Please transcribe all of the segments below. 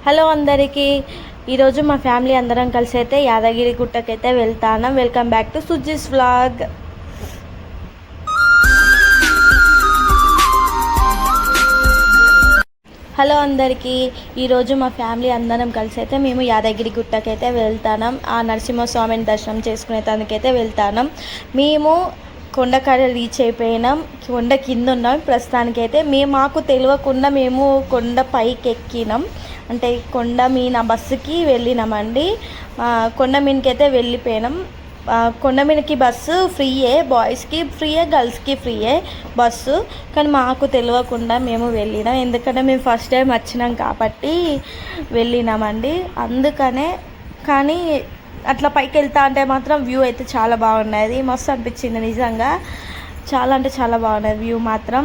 Hello అందరికీ. ఈరోజు మా ఫ్యామిలీ అందరం కలిసి అయితే యాదగిరి గుట్టకైతే వెళ్తాను. Welcome back to Suji's vlog. Hello అందరికీ. ఈరోజు మా ఫ్యామిలీ అందరం కలిసి అయితే మేము యాదగిరి గుట్టకైతే వెళ్తాం. ఆ నరసింహస్వామిని దర్శనం చేసుకునే దానికైతే వెళ్తాం. మేము కొండకాడ రీచ్ అయిపోయినాం. కొండ కింద ఉన్నాం ప్రస్తుతానికైతే. మాకు తెలియకుండా మేము కొండ పైకి ఎక్కినాం. అంటే కొండ మీన బస్సుకి వెళ్ళినామండి. కొండ మీనకైతే వెళ్ళిపోయినాం. కొండ మీనకి బస్సు ఫ్రీయే, బాయ్స్కి ఫ్రీయే, గర్ల్స్కి ఫ్రీయే బస్సు. కానీ మాకు తెలియకుండా మేము వెళ్ళినాం. ఎందుకంటే మేము ఫస్ట్ టైం వచ్చినాం కాబట్టి వెళ్ళినామండి. అందుకనే. కానీ అట్లా పైకి వెళ్తా అంటే మాత్రం వ్యూ అయితే చాలా బాగున్నది. మస్తు అనిపించింది నిజంగా. చాలా అంటే చాలా బాగున్నది వ్యూ మాత్రం.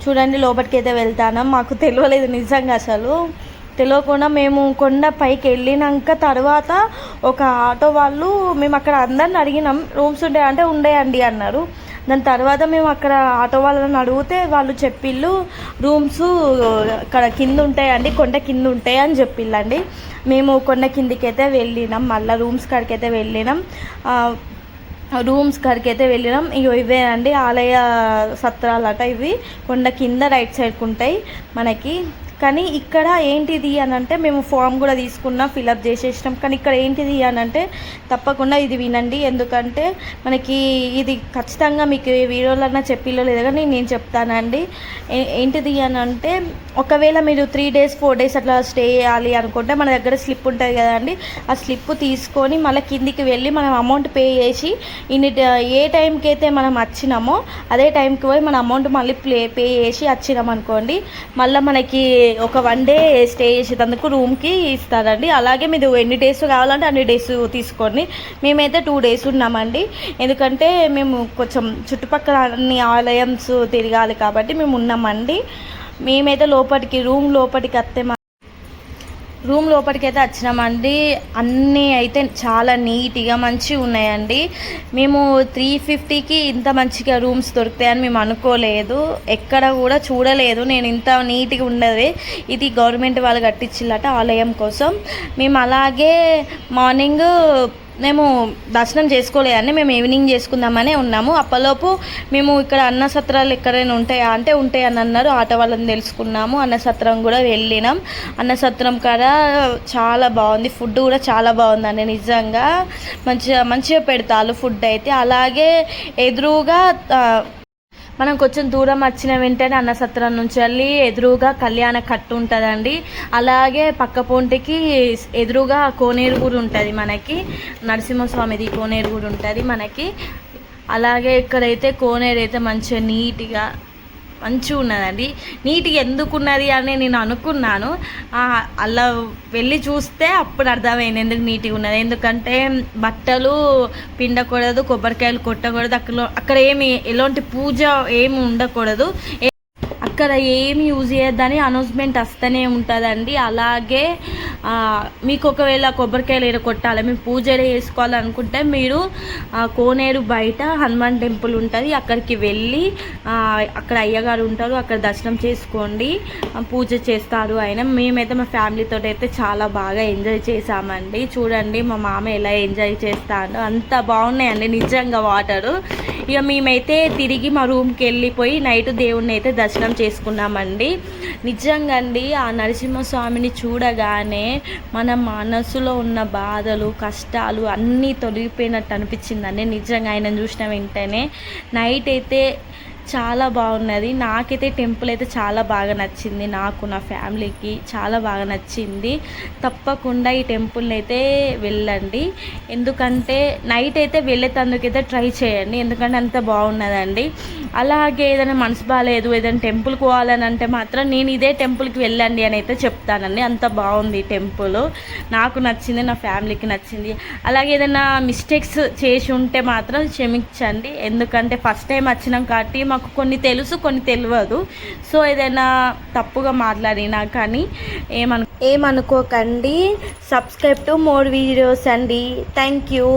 చూడండి, లోపలికి అయితే వెళ్తాను. మాకు తెలియలేదు నిజంగా, అసలు తెలియకుండా మేము కొండ పైకి వెళ్ళినాక తర్వాత ఒక ఆటో వాళ్ళు, మేము అక్కడ అందరిని అడిగినాం రూమ్స్ ఉంటాయంటే ఉండేయండి అన్నారు. దాని తర్వాత మేము అక్కడ ఆటో వాళ్ళని అడిగితే వాళ్ళు చెప్పిళ్ళు రూమ్స్ అక్కడ కింద ఉంటాయండి, కొండ కింద ఉంటాయి అని చెప్పిళ్ళండి. మేము కొండ కిందికి అయితే వెళ్ళినాం. మళ్ళీ రూమ్స్ కాడికి అయితే వెళ్ళినాం. ఇవే అండి ఆలయ సత్రాలట. ఇవి కొండ కింద రైట్ సైడ్కి ఉంటాయి మనకి. కానీ ఇక్కడ ఏంటిది అని అంటే, మేము ఫామ్ కూడా తీసుకున్నాం, ఫిలప్ చేసేసినాం. కానీ ఇక్కడ ఏంటిది అని అంటే తప్పకుండా ఇది వినండి. ఎందుకంటే మనకి ఇది ఖచ్చితంగా మీకు వీడియోలన్నా చెప్పిలో లేదా కానీ నేను చెప్తానండి. ఏంటిది అని అంటే, ఒకవేళ మీరు 3 days 4 days అట్లా స్టే చేయాలి అనుకుంటే మన దగ్గర స్లిప్ ఉంటుంది కదండి. ఆ స్లిప్ తీసుకొని మళ్ళీ కిందికి వెళ్ళి మనం అమౌంట్ పే చేసి ఏ టైంకి అయితే మనం వచ్చినామో అదే టైంకి పోయి మన అమౌంట్ మళ్ళీ పే చేసి వచ్చినాం అనుకోండి, మళ్ళీ మనకి ఒక 1 day స్టే చేసేందుకు రూమ్కి ఇస్తారండి. అలాగే మీరు ఎన్ని డేస్ కావాలంటే అన్ని డేస్ తీసుకోండి. మేమైతే 2 days ఉన్నామండి. ఎందుకంటే మేము కొంచెం చుట్టుపక్కల అన్ని ఆలయమ్స్ తిరగాలి కాబట్టి మేము ఉన్నామండి. మేమైతే రూమ్ లోపలికి అయితే వచ్చినామండి. అన్నీ అయితే చాలా నీట్గా మంచిగా ఉన్నాయండి. మేము 350కి ఇంత మంచిగా రూమ్స్ దొరుకుతాయని మేము అనుకోలేదు, ఎక్కడ కూడా చూడలేదు నేను ఇంత నీట్గా ఉండదు. ఇది గవర్నమెంట్ వాళ్ళు కట్టించిల్లట ఆలయం కోసం. మేము అలాగే మార్నింగ్ మేము దర్శనం చేసుకోలేదండి, మేము ఈవినింగ్ చేసుకుందామని ఉన్నాము. అప్పలోపు మేము ఇక్కడ అన్న సత్రాలు ఎక్కడైనా ఉంటాయా అంటే ఉంటాయని అన్నారు. ఆటో వాళ్ళని తెలుసుకున్నాము. అన్న సత్రం కూడా వెళ్ళినాం. అన్న సత్రం కాడ చాలా బాగుంది, ఫుడ్ కూడా చాలా బాగుందండి నిజంగా. మంచిగా పెడతారు ఫుడ్ అయితే. అలాగే ఎదురుగా మనం కొంచెం దూరం వచ్చిన వెంటనే అన్నసత్రం నుంచి వెళ్ళి ఎదురుగా కళ్యాణ కట్టు ఉంటుందండి. అలాగే పక్క పొంటికి ఎదురుగా కోనేరు కూడా ఉంటుంది మనకి. నరసింహస్వామిది కోనేరు కూడా ఉంటుంది మనకి. అలాగే ఇక్కడైతే కోనేరు అయితే మంచిగా నీట్గా మంచిగా ఉన్నదండి. నీట్గా ఎందుకున్నది అని నేను అనుకున్నాను. అలా వెళ్ళి చూస్తే అప్పుడు అర్థమైంది ఎందుకు నీట్గా ఉన్నది. ఎందుకంటే బట్టలు పిండకూడదు, కొబ్బరికాయలు కొట్టకూడదు, అక్కడ ఎలాంటి పూజ ఏమి ఉండకూడదు, అక్కడ ఏమి యూజ్ చేయొద్దని అనౌన్స్మెంట్ వస్తూనే ఉంటుందండి. అలాగే మీకు ఒకవేళ కొబ్బరికాయలు కొట్టాలి, మీరు పూజలు చేసుకోవాలనుకుంటే మీరు కోనేరు బయట హనుమాన్ టెంపుల్ ఉంటుంది, అక్కడికి వెళ్ళి అక్కడ అయ్యగారు ఉంటారు, అక్కడ దర్శనం చేసుకోండి, పూజ చేస్తారు ఆయన. మేమైతే మా ఫ్యామిలీతో అయితే చాలా బాగా ఎంజాయ్ చేసామండి. చూడండి మా మామ ఎలా ఎంజాయ్ చేస్తాడో, అంత బాగున్నాయండి నిజంగా వాటరు. ఇక మేమైతే తిరిగి మా రూమ్కి వెళ్ళిపోయి నైట్ దేవుణ్ణి అయితే దర్శనం చేసుకున్నామండి. నిజంగా అండి ఆ నరసింహస్వామిని చూడగానే మన మనసులో ఉన్న బాధలు కష్టాలు అన్నీ తొలగిపోయినట్టు అనిపించిందండి నిజంగా. ఆయన చూసిన వెంటనే నైట్ అయితే చాలా బాగున్నది. నాకైతే టెంపుల్ అయితే చాలా బాగా నచ్చింది, నాకు నా ఫ్యామిలీకి చాలా బాగా నచ్చింది. తప్పకుండా ఈ టెంపుల్ని అయితే వెళ్ళండి. ఎందుకంటే నైట్ అయితే వెళ్ళేటందుకైతే ట్రై చేయండి, ఎందుకంటే అంత బాగున్నదండి. అలాగే ఏదైనా మనసు బాగాలేదు, ఏదైనా టెంపుల్కి పోవాలని అంటే మాత్రం నేను ఇదే టెంపుల్కి వెళ్ళండి అని అయితే చెప్తానండి. అంత బాగుంది టెంపుల్, నాకు నచ్చింది, నా ఫ్యామిలీకి నచ్చింది. అలాగే ఏదైనా మిస్టేక్స్ చేసి ఉంటే మాత్రం క్షమించండి. ఎందుకంటే ఫస్ట్ టైం వచ్చినాం కాబట్టి మాకు కొన్ని తెలుసు కొన్ని తెలియదు. సో ఏదైనా తప్పుగా మాట్లాడినా కానీ ఏమనుకోకండి. సబ్స్క్రైబ్ టు మోర్ వీడియోస్ అండి. Thank you.